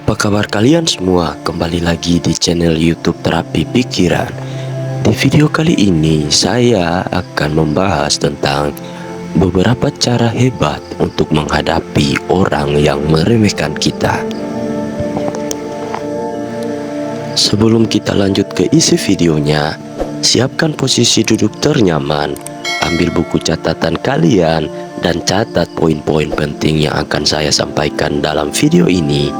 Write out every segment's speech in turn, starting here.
Apa kabar kalian semua? Kembali lagi di channel YouTube Terapi Pikiran. Di video kali ini saya akan membahas tentang beberapa cara hebat untuk menghadapi orang yang meremehkan kita. Sebelum kita lanjut ke isi videonya, siapkan posisi duduk ternyaman, ambil buku catatan kalian, dan catat poin-poin penting yang akan saya sampaikan dalam video ini.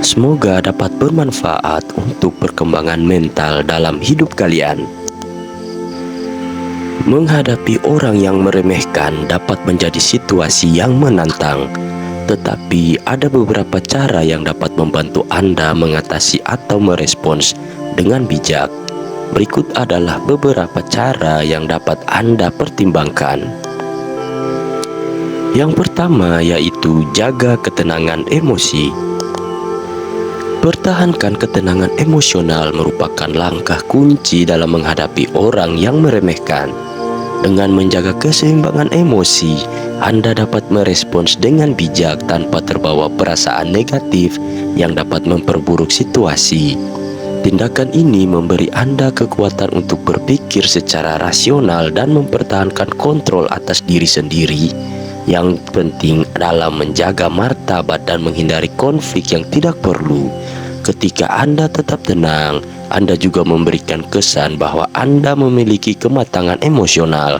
Semoga dapat bermanfaat untuk perkembangan mental dalam hidup kalian. Menghadapi orang yang meremehkan dapat menjadi situasi yang menantang, tetapi ada beberapa cara yang dapat membantu Anda mengatasi atau merespons dengan bijak. Berikut adalah beberapa cara yang dapat Anda pertimbangkan. Yang pertama yaitu jaga ketenangan emosi. Pertahankan ketenangan emosional merupakan langkah kunci dalam menghadapi orang yang meremehkan. Dengan menjaga keseimbangan emosi, Anda dapat merespons dengan bijak tanpa terbawa perasaan negatif yang dapat memperburuk situasi. Tindakan ini memberi Anda kekuatan untuk berpikir secara rasional dan mempertahankan kontrol atas diri sendiri. Yang penting dalam menjaga martabat dan menghindari konflik yang tidak perlu. Ketika Anda tetap tenang, Anda juga memberikan kesan bahwa Anda memiliki kematangan emosional,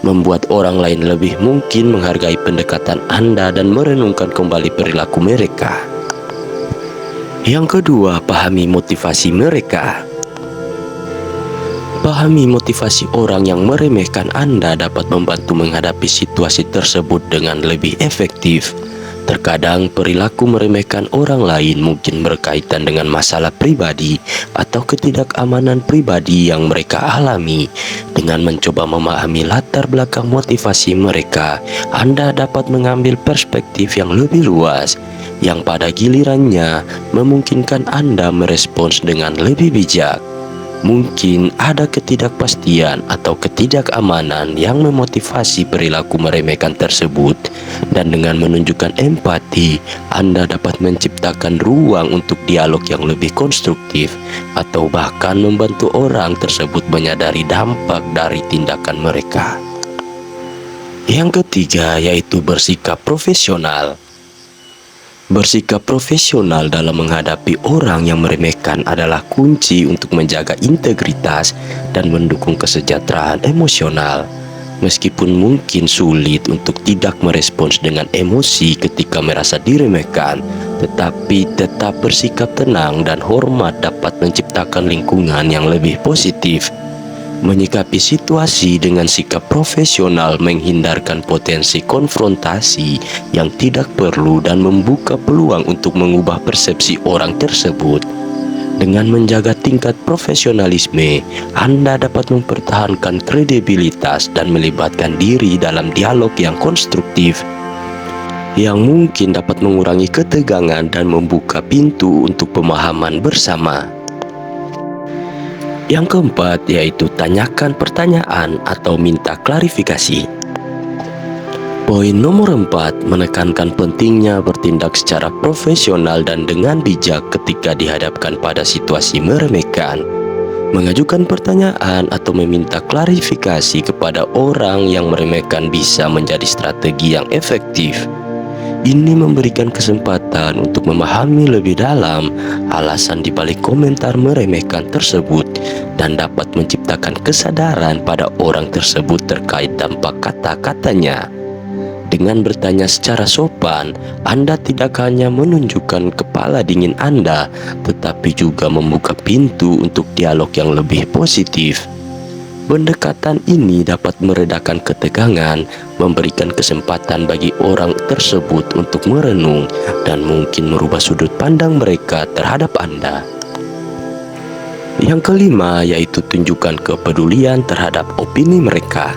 membuat orang lain lebih mungkin menghargai pendekatan Anda dan merenungkan kembali perilaku mereka. Yang kedua, pahami motivasi mereka. Pahami motivasi orang yang meremehkan Anda dapat membantu menghadapi situasi tersebut dengan lebih efektif. Terkadang perilaku meremehkan orang lain mungkin berkaitan dengan masalah pribadi atau ketidakamanan pribadi yang mereka alami. Dengan mencoba memahami latar belakang motivasi mereka, Anda dapat mengambil perspektif yang lebih luas, yang pada gilirannya memungkinkan Anda merespons dengan lebih bijak. Mungkin ada ketidakpastian atau ketidakamanan yang memotivasi perilaku meremehkan tersebut, dan dengan menunjukkan empati, Anda dapat menciptakan ruang untuk dialog yang lebih konstruktif, atau bahkan membantu orang tersebut menyadari dampak dari tindakan mereka. Yang ketiga yaitu bersikap profesional. Bersikap profesional dalam menghadapi orang yang meremehkan adalah kunci untuk menjaga integritas dan mendukung kesejahteraan emosional. Meskipun mungkin sulit untuk tidak merespons dengan emosi ketika merasa diremehkan, tetapi tetap bersikap tenang dan hormat dapat menciptakan lingkungan yang lebih positif. Menyikapi situasi dengan sikap profesional menghindarkan potensi konfrontasi yang tidak perlu dan membuka peluang untuk mengubah persepsi orang tersebut. Dengan menjaga tingkat profesionalisme, Anda dapat mempertahankan kredibilitas dan melibatkan diri dalam dialog yang konstruktif, yang mungkin dapat mengurangi ketegangan dan membuka pintu untuk pemahaman bersama. Yang keempat yaitu tanyakan pertanyaan atau minta klarifikasi. Poin nomor 4 menekankan pentingnya bertindak secara profesional dan dengan bijak ketika dihadapkan pada situasi meremehkan. Mengajukan pertanyaan atau meminta klarifikasi kepada orang yang meremehkan bisa menjadi strategi yang efektif. Ini memberikan kesempatan untuk memahami lebih dalam alasan dibalik komentar meremehkan tersebut dan dapat menciptakan kesadaran pada orang tersebut terkait dampak kata-katanya. Dengan bertanya secara sopan, Anda tidak hanya menunjukkan kepala dingin Anda, tetapi juga membuka pintu untuk dialog yang lebih positif. Pendekatan ini dapat meredakan ketegangan, memberikan kesempatan bagi orang tersebut untuk merenung, dan mungkin merubah sudut pandang mereka terhadap Anda. Yang kelima yaitu tunjukkan kepedulian terhadap opini mereka.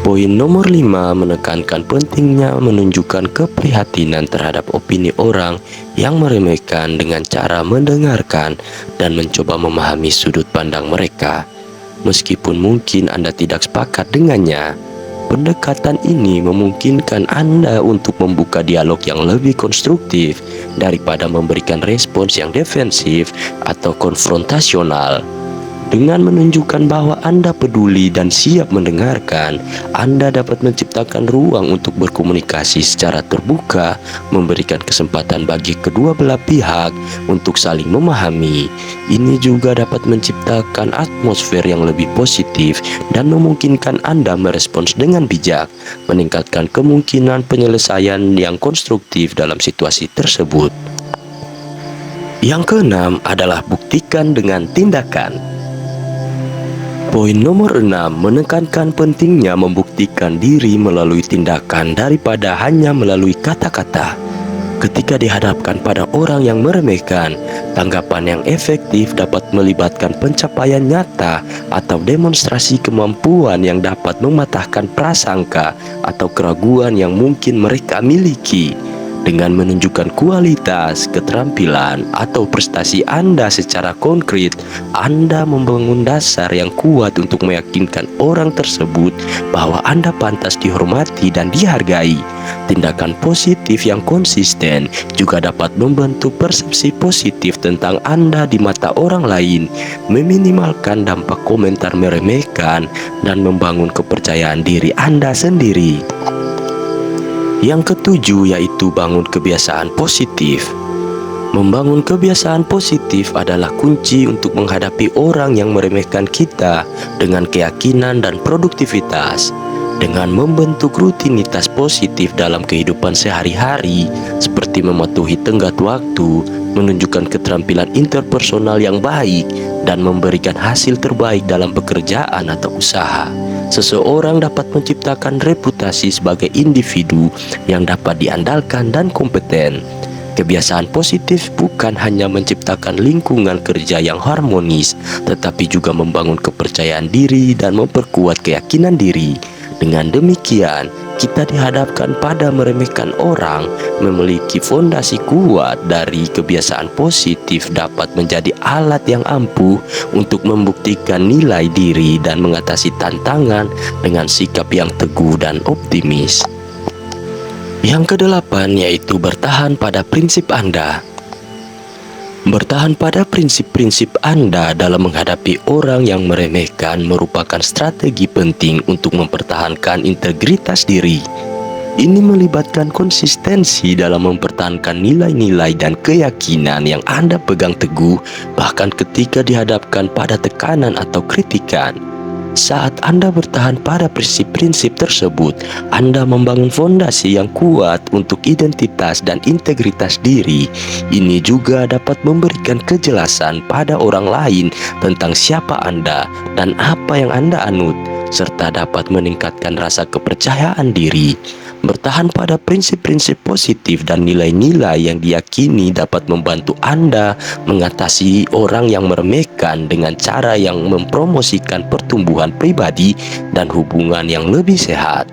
Poin nomor 5 menekankan pentingnya menunjukkan keprihatinan terhadap opini orang yang meremehkan dengan cara mendengarkan dan mencoba memahami sudut pandang mereka. Meskipun mungkin Anda tidak sepakat dengannya, Pendekatan ini memungkinkan Anda untuk membuka dialog yang lebih konstruktif daripada memberikan respons yang defensif atau konfrontasional. Dengan menunjukkan bahwa Anda peduli dan siap mendengarkan, Anda dapat menciptakan ruang untuk berkomunikasi secara terbuka, memberikan kesempatan bagi kedua belah pihak untuk saling memahami. Ini juga dapat menciptakan atmosfer yang lebih positif dan memungkinkan Anda merespons dengan bijak, meningkatkan kemungkinan penyelesaian yang konstruktif dalam situasi tersebut. Yang keenam adalah buktikan dengan tindakan. Poin nomor 6 menekankan pentingnya membuktikan diri melalui tindakan daripada hanya melalui kata-kata. Ketika dihadapkan pada orang yang meremehkan, tanggapan yang efektif dapat melibatkan pencapaian nyata atau demonstrasi kemampuan yang dapat mematahkan prasangka atau keraguan yang mungkin mereka miliki. Dengan menunjukkan kualitas, keterampilan, atau prestasi Anda secara konkret, Anda membangun dasar yang kuat untuk meyakinkan orang tersebut bahwa Anda pantas dihormati dan dihargai. Tindakan positif yang konsisten juga dapat membentuk persepsi positif tentang Anda di mata orang lain, meminimalkan dampak komentar meremehkan, dan membangun kepercayaan diri Anda sendiri. Yang ketujuh yaitu bangun kebiasaan positif. Membangun kebiasaan positif adalah kunci untuk menghadapi orang yang meremehkan kita dengan keyakinan dan produktivitas. Dengan membentuk rutinitas positif dalam kehidupan sehari-hari, seperti mematuhi tenggat waktu, menunjukkan keterampilan interpersonal yang baik, dan memberikan hasil terbaik dalam pekerjaan atau usaha, seseorang dapat menciptakan reputasi sebagai individu yang dapat diandalkan dan kompeten. Kebiasaan positif bukan hanya menciptakan lingkungan kerja yang harmonis, tetapi juga membangun kepercayaan diri dan memperkuat keyakinan diri. Dengan demikian, kita dihadapkan pada meremehkan orang, memiliki fondasi kuat dari kebiasaan positif dapat menjadi alat yang ampuh untuk membuktikan nilai diri dan mengatasi tantangan dengan sikap yang teguh dan optimis. Yang kedelapan yaitu bertahan pada prinsip Anda. Bertahan pada prinsip-prinsip Anda dalam menghadapi orang yang meremehkan merupakan strategi penting untuk mempertahankan integritas diri. Ini melibatkan konsistensi dalam mempertahankan nilai-nilai dan keyakinan yang Anda pegang teguh, bahkan ketika dihadapkan pada tekanan atau kritikan. Saat Anda bertahan pada prinsip-prinsip tersebut, Anda membangun fondasi yang kuat untuk identitas dan integritas diri. Ini juga dapat memberikan kejelasan pada orang lain tentang siapa Anda dan apa yang Anda anut, serta dapat meningkatkan rasa kepercayaan diri. Bertahan pada prinsip-prinsip positif dan nilai-nilai yang diyakini dapat membantu Anda mengatasi orang yang meremehkan dengan cara yang mempromosikan pertumbuhan pribadi dan hubungan yang lebih sehat.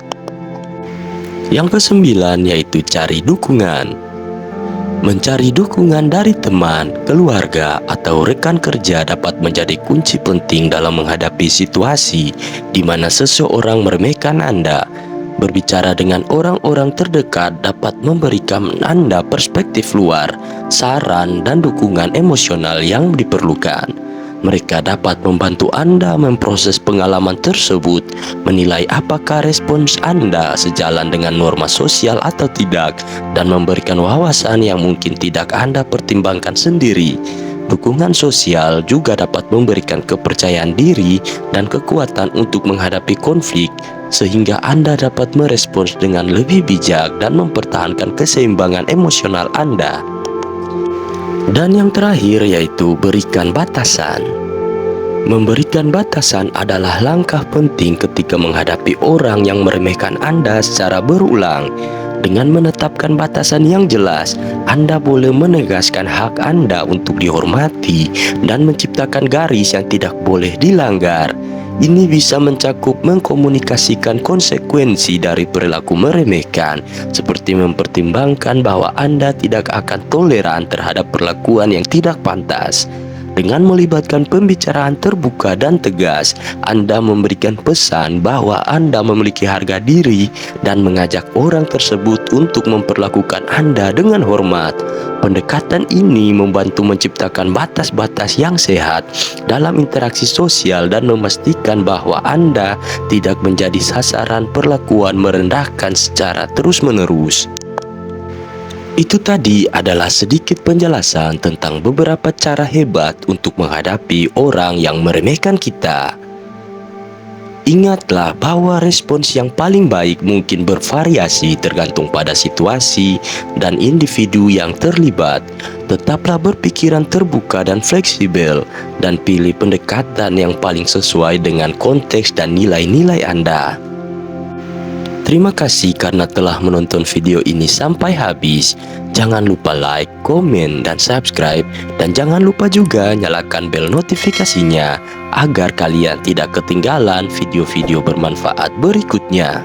Yang kesembilan yaitu cari dukungan. Mencari dukungan dari teman, keluarga, atau rekan kerja dapat menjadi kunci penting dalam menghadapi situasi di mana seseorang meremehkan Anda. Berbicara dengan orang-orang terdekat dapat memberikan Anda perspektif luar, saran, dan dukungan emosional yang diperlukan. Mereka dapat membantu Anda memproses pengalaman tersebut, menilai apakah respons Anda sejalan dengan norma sosial atau tidak, dan memberikan wawasan yang mungkin tidak Anda pertimbangkan sendiri. Dukungan sosial juga dapat memberikan kepercayaan diri dan kekuatan untuk menghadapi konflik, sehingga Anda dapat merespons dengan lebih bijak dan mempertahankan keseimbangan emosional Anda. Dan yang terakhir yaitu berikan batasan. Memberikan batasan adalah langkah penting ketika menghadapi orang yang meremehkan Anda secara berulang. Dengan menetapkan batasan yang jelas, Anda boleh menegaskan hak Anda untuk dihormati dan menciptakan garis yang tidak boleh dilanggar. Ini bisa mencakup mengkomunikasikan konsekuensi dari perilaku meremehkan, seperti mempertimbangkan bahwa Anda tidak akan toleran terhadap perlakuan yang tidak pantas. Dengan melibatkan pembicaraan terbuka dan tegas, Anda memberikan pesan bahwa Anda memiliki harga diri dan mengajak orang tersebut untuk memperlakukan Anda dengan hormat. Pendekatan ini membantu menciptakan batas-batas yang sehat dalam interaksi sosial dan memastikan bahwa Anda tidak menjadi sasaran perlakuan merendahkan secara terus-menerus. Itu tadi adalah sedikit penjelasan tentang beberapa cara hebat untuk menghadapi orang yang meremehkan kita. Ingatlah bahwa respons yang paling baik mungkin bervariasi tergantung pada situasi dan individu yang terlibat. Tetaplah berpikiran terbuka dan fleksibel, dan pilih pendekatan yang paling sesuai dengan konteks dan nilai-nilai Anda. Terima kasih karena telah menonton video ini sampai habis. Jangan lupa like, komen, dan subscribe. Dan jangan lupa juga nyalakan bel notifikasinya agar kalian tidak ketinggalan video-video bermanfaat berikutnya.